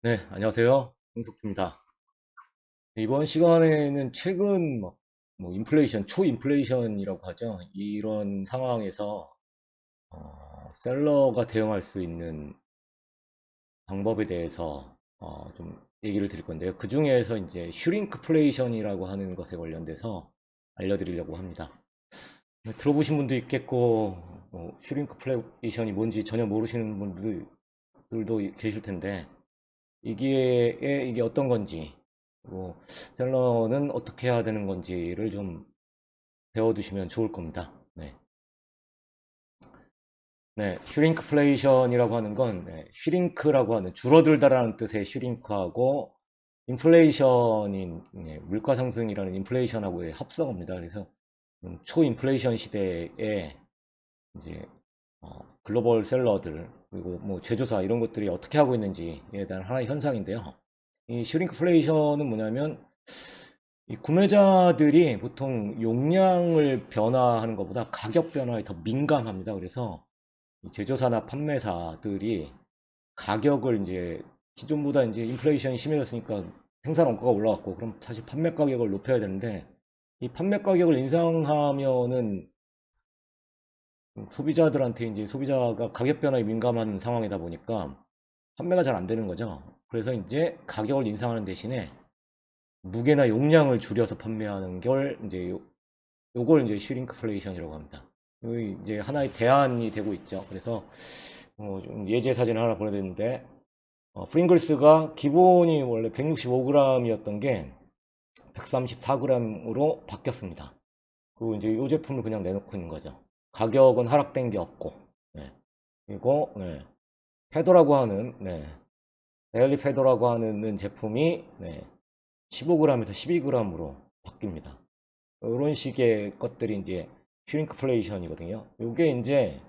네, 안녕하세요. 홍석주입니다. 이번 시간에는 최근 인플레이션, 초인플레이션이라고 하죠. 이런 상황에서 셀러가 대응할 수 있는 방법에 대해서 좀 얘기를 드릴 건데요. 그 중에서 이제 슈링크플레이션이라고 하는 것에 관련돼서 알려드리려고 합니다. 네, 들어보신 분도 있겠고, 슈링크플레이션이 뭔지 전혀 모르시는 분들도 계실 텐데, 이게 어떤 건지, 뭐, 셀러는 어떻게 해야 되는 건지를 좀 배워두시면 좋을 겁니다. 네. 네, 슈링크플레이션이라고 하는 건, 슈링크라고 하는, 줄어들다라는 뜻의 슈링크하고, 인플레이션인, 물가 상승이라는 인플레이션하고의 합성어입니다. 그래서, 초인플레이션 시대에, 이제, 글로벌 셀러들, 그리고 뭐, 제조사 이런 것들이 어떻게 하고 있는지에 대한 하나의 현상인데요. 이 슈링크플레이션은 뭐냐면, 이 구매자들이 보통 용량을 변화하는 것보다 가격 변화에 더 민감합니다. 그래서 제조사나 판매사들이 가격을 이제 기존보다 이제 인플레이션이 심해졌으니까 생산 원가가 올라갔고, 그럼 사실 판매 가격을 높여야 되는데, 이 판매 가격을 인상하면은 소비자들한테 이제 소비자가 가격 변화에 민감한 상황이다 보니까 판매가 잘 안 되는 거죠. 그래서 이제 가격을 인상하는 대신에 무게나 용량을 줄여서 판매하는 걸 이제 요걸 이제 슈링크플레이션이라고 합니다. 여기 이제 하나의 대안이 되고 있죠. 그래서 좀 예제 사진을 하나 보내드렸는데 프링글스가 기본이 원래 165g이었던 게 134g으로 바뀌었습니다. 그리고 이제 이 제품을 그냥 내놓고 있는 거죠. 가격은 하락된 게 없고, 네. 그리고 페도라고 하는 데일리 페도라고 하는 제품이 15g에서 12g으로 바뀝니다. 이런 식의 것들이 이제 슈링크플레이션이거든요. 이게 이제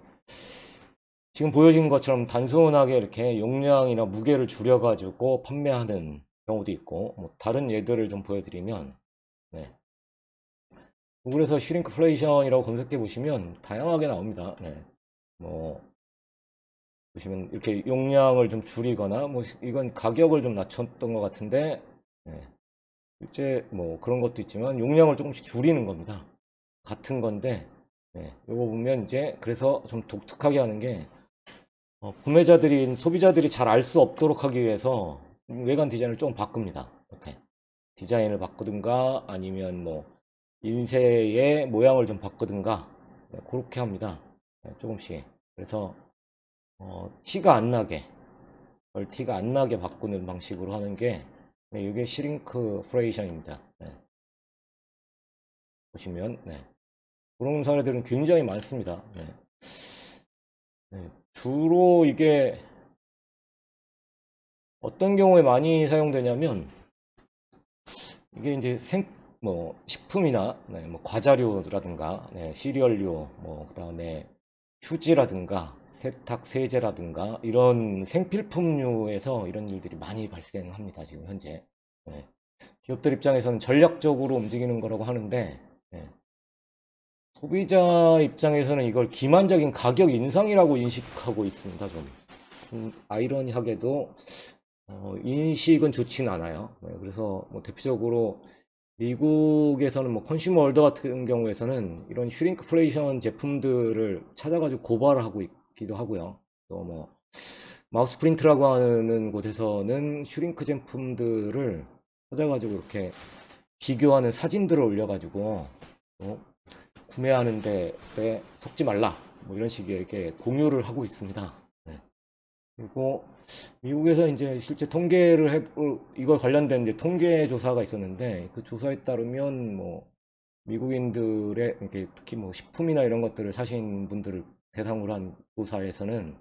지금 보여진 것처럼 단순하게 이렇게 용량이나 무게를 줄여가지고 판매하는 경우도 있고, 뭐 다른 예들을 좀 보여드리면, 네. 구글에서 슈링크플레이션이라고 검색해 보시면 다양하게 나옵니다. 네. 뭐 보시면 이렇게 용량을 좀 줄이거나, 뭐 이건 가격을 좀 낮췄던 것 같은데, 네. 실제 뭐 그런 것도 있지만 용량을 조금씩 줄이는 겁니다. 같은 건데, 이거 보면 이제 그래서 좀 독특하게 하는 게 구매자들이 소비자들이 잘 알 수 없도록 하기 위해서 외관 디자인을 좀 바꿉니다. 이렇게 디자인을 바꾸든가 아니면 뭐 인쇄의 모양을 좀 바꾸든가 그렇게 합니다. 조금씩. 그래서 티가 안 나게 별 티가 안 나게 바꾸는 방식으로 하는 게 이게 슈링크 프레이션입니다. 보시면 그런 사례들은 굉장히 많습니다. 주로 이게 어떤 경우에 많이 사용되냐면 이게 이제 뭐 식품이나 뭐 과자류라든가 시리얼류 뭐 그다음에 휴지라든가 세탁 세제라든가 이런 생필품류에서 이런 일들이 많이 발생합니다. 지금 현재 기업들 입장에서는 전략적으로 움직이는 거라고 하는데 네, 소비자 입장에서는 이걸 기만적인 가격 인상이라고 인식하고 있습니다. 좀 아이러니하게도 인식은 좋진 않아요. 그래서 뭐 대표적으로 미국에서는 뭐 컨슈머 월드 같은 경우에서는 이런 슈링크플레이션 제품들을 찾아가지고 고발을 하고 있기도 하고요. 또 뭐 마우스 프린트라고 하는 곳에서는 슈링크 제품들을 찾아가지고 이렇게 비교하는 사진들을 올려가지고 구매하는데 속지 말라 뭐 이런 식의 이렇게 공유를 하고 있습니다. 그리고 미국에서 이제 실제 이걸 관련된 이제 통계 조사가 있었는데 그 조사에 따르면 뭐 미국인들의 이렇게 특히 뭐 식품이나 이런 것들을 사신 분들을 대상으로 한 조사에서는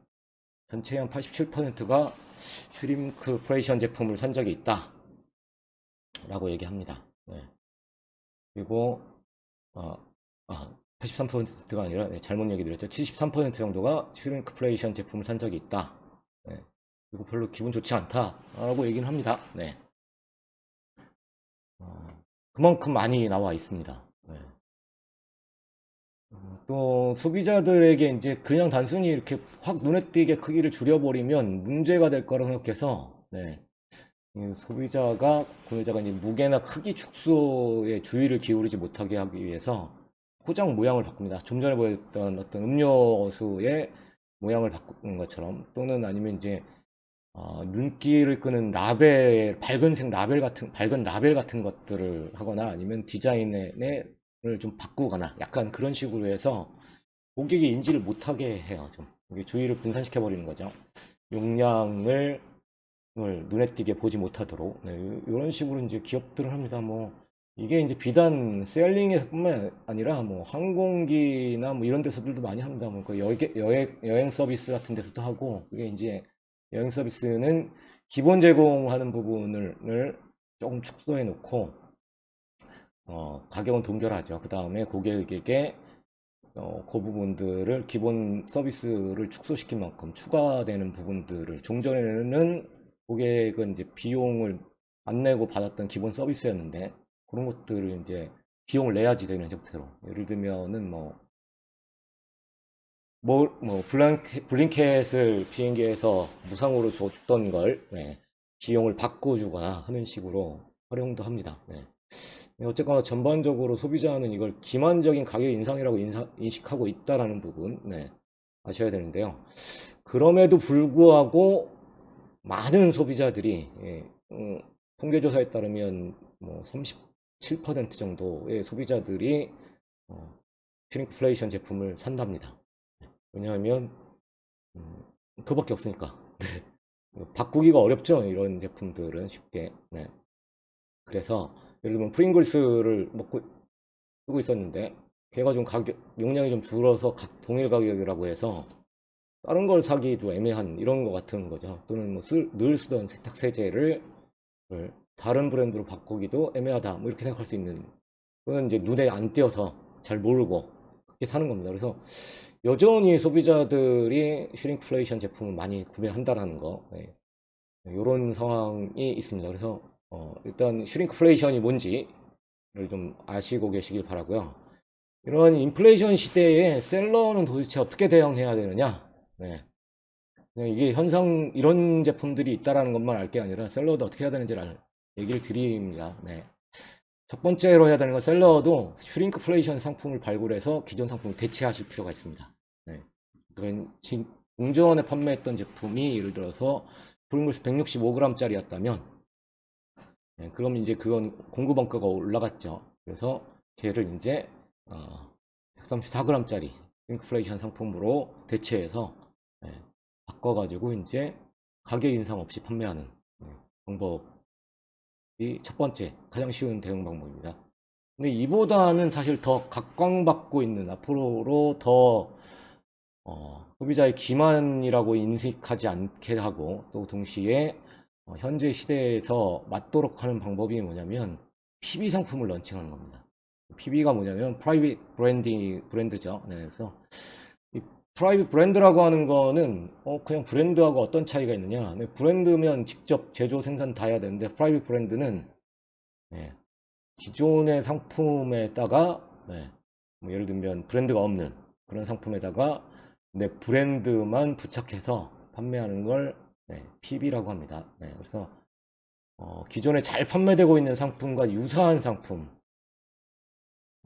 전체의 한 87%가 슈림크 프레이션 제품을 산 적이 있다라고 얘기합니다. 그리고 아, 83%가 아니라 잘못 얘기 드렸죠. 73% 정도가 슈링크플레이션 제품을 산 적이 있다. 그리고 별로 기분 좋지 않다라고 얘기는 합니다. 그만큼 많이 나와 있습니다. 또 소비자들에게 이제 그냥 단순히 이렇게 확 눈에 띄게 크기를 줄여버리면 문제가 될 거라고 생각해서 이 소비자가 구매자가 이제 무게나 크기 축소에 주의를 기울이지 못하게 하기 위해서 포장 모양을 바꿉니다. 좀 전에 보였던 어떤 음료수의 모양을 바꾸는 것처럼, 또는 아니면 이제 눈길을 끄는 라벨, 밝은 라벨 같은 것들을 하거나, 아니면 디자인을 좀 바꾸거나, 약간 그런 식으로 해서 고객이 인지를 못하게 해요. 좀 이게 주의를 분산시켜 버리는 거죠. 용량을 눈에 띄게 보지 못하도록. 네, 이런 식으로 이제 기업들을 합니다. 뭐 이게 이제 비단 셀링에서뿐만 아니라 뭐 항공기나 뭐 이런 데서들도 많이 합니다. 뭐그 여행 서비스 같은 데서도 하고, 그게 이제 여행 서비스는 기본 제공하는 부분을 조금 축소해 놓고 가격은 동결하죠. 그 다음에 고객에게 그 부분들을, 기본 서비스를 축소시킨 만큼 추가되는 부분들을, 종전에는 고객은 이제 비용을 안 내고 받았던 기본 서비스였는데, 그런 것들을 이제 비용을 내야지 되는 형태로, 예를 들면은 블링켓을 비행기에서 무상으로 줬던 걸, 네, 비용을 받고 주거나 하는 식으로 활용도 합니다. 네. 어쨌거나 전반적으로 소비자는 이걸 기만적인 가격 인상이라고 인식하고 있다라는 부분, 네, 아셔야 되는데요. 그럼에도 불구하고 많은 소비자들이, 통계조사에 따르면 뭐 37% 정도의 소비자들이 슈링크플레이션 제품을 산답니다. 왜냐하면 음, 그거밖에 없으니까. 네. 바꾸기가 어렵죠, 이런 제품들은 쉽게. 네. 그래서 예를 들면 프링글스를 먹고 쓰고 있었는데, 걔가 좀 용량이 좀 줄어서 동일 가격이라고 해서 다른 걸 사기도 애매한 이런 거 같은 거죠. 또는 뭐 늘 쓰던 세탁 세제를 다른 브랜드로 바꾸기도 애매하다, 뭐 이렇게 생각할 수 있는, 그건 이제 눈에 안 띄어서 잘 모르고 그렇게 사는 겁니다. 그래서 여전히 소비자들이 슈링크플레이션 제품을 많이 구매한다라는 거, 네. 이런 상황이 있습니다. 그래서 일단 슈링크플레이션이 뭔지를 좀 아시고 계시길 바라고요. 이런 인플레이션 시대에 셀러는 도대체 어떻게 대응해야 되느냐? 네. 그냥 이게 이런 제품들이 있다라는 것만 알 게 아니라 셀러도 어떻게 해야 되는지를 얘기를 드립니다. 네. 첫 번째로 해야 되는 건, 셀러도 슈링크플레이션 상품을 발굴해서 기존 상품을 대체하실 필요가 있습니다. 네. 그러니까 공전에 판매했던 제품이 예를 들어서 프링글스 165g짜리였다면, 네, 그럼 이제 그건 공급 원가가 올라갔죠. 그래서 걔를 이제 134g짜리 인플레이션 상품으로 대체해서, 네, 바꿔가지고 이제 가격 인상 없이 판매하는, 방법이 첫 번째 가장 쉬운 대응 방법입니다. 근데 이보다는 사실 더 각광받고 있는, 앞으로 더 소비자의 기만이라고 인식하지 않게 하고, 또 동시에 현재 시대에서 맞도록 하는 방법이 뭐냐면 PB 상품을 런칭하는 겁니다. PB가 뭐냐면 프라이빗 브랜드죠. 네, 그래서 이 프라이빗 브랜드라고 하는 거는 그냥 브랜드하고 어떤 차이가 있느냐? 네, 브랜드면 직접 제조 생산 다 해야 되는데, 프라이빗 브랜드는, 네, 기존의 상품에다가, 네, 뭐 예를 들면 브랜드가 없는 그런 상품에다가 내 브랜드만 부착해서 판매하는 걸, 네, PB라고 합니다. 네, 그래서 기존에 잘 판매되고 있는 상품과 유사한 상품,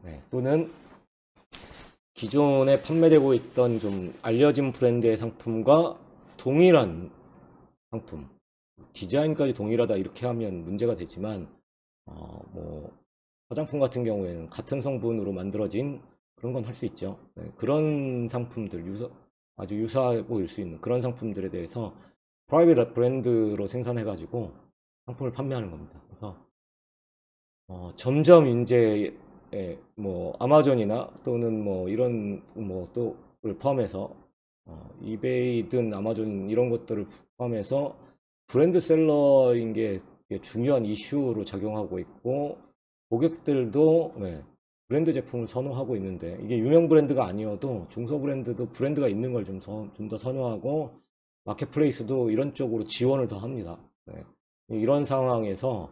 네, 또는 기존에 판매되고 있던 좀 알려진 브랜드의 상품과 동일한 상품, 디자인까지 동일하다 이렇게 하면 문제가 되지만, 뭐 화장품 같은 경우에는 같은 성분으로 만들어진 그런 건 할 수 있죠. 네, 그런 상품들, 아주 유사해 보일 수 있는 그런 상품들에 대해서 프라이빗 브랜드로 생산해가지고 상품을 판매하는 겁니다. 그래서 점점 이제, 뭐 아마존이나 또는 뭐 이런 뭐 또를 포함해서 이베이든 아마존 이런 것들을 포함해서 브랜드 셀러인 게 중요한 이슈로 작용하고 있고, 고객들도, 네, 브랜드 제품을 선호하고 있는데, 이게 유명 브랜드가 아니어도 중소 브랜드도 브랜드가 있는 걸 좀 더 선호하고, 마켓플레이스도 이런 쪽으로 지원을 더 합니다. 네. 이런 상황에서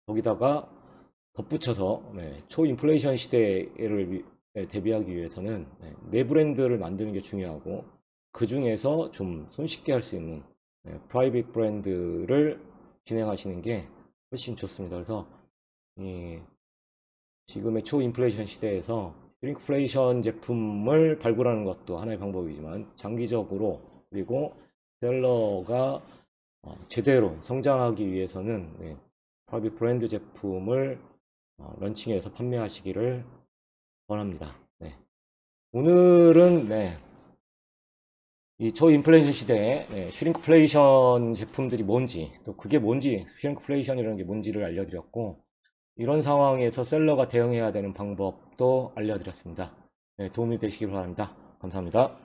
거기다가 덧붙여서, 네, 초인플레이션 시대를 대비하기 위해서는, 네, 내 브랜드를 만드는 게 중요하고, 그 중에서 좀 손쉽게 할 수 있는, 네, 프라이빗 브랜드를 진행하시는 게 훨씬 좋습니다. 그래서 이 지금의 초인플레이션 시대에서 슈링크플레이션 제품을 발굴하는 것도 하나의 방법이지만 장기적으로 그리고 셀러가 제대로 성장하기 위해서는 프라이빗 브랜드 제품을 런칭해서 판매하시기를 원합니다. 네. 오늘은 이 초인플레이션 시대에 슈링크플레이션 제품들이 뭔지 또 그게 뭔지 슈링크플레이션이라는 게 뭔지를 알려드렸고 이런 상황에서 셀러가 대응해야 되는 방법도 알려드렸습니다. 도움이 되시길 바랍니다. 감사합니다.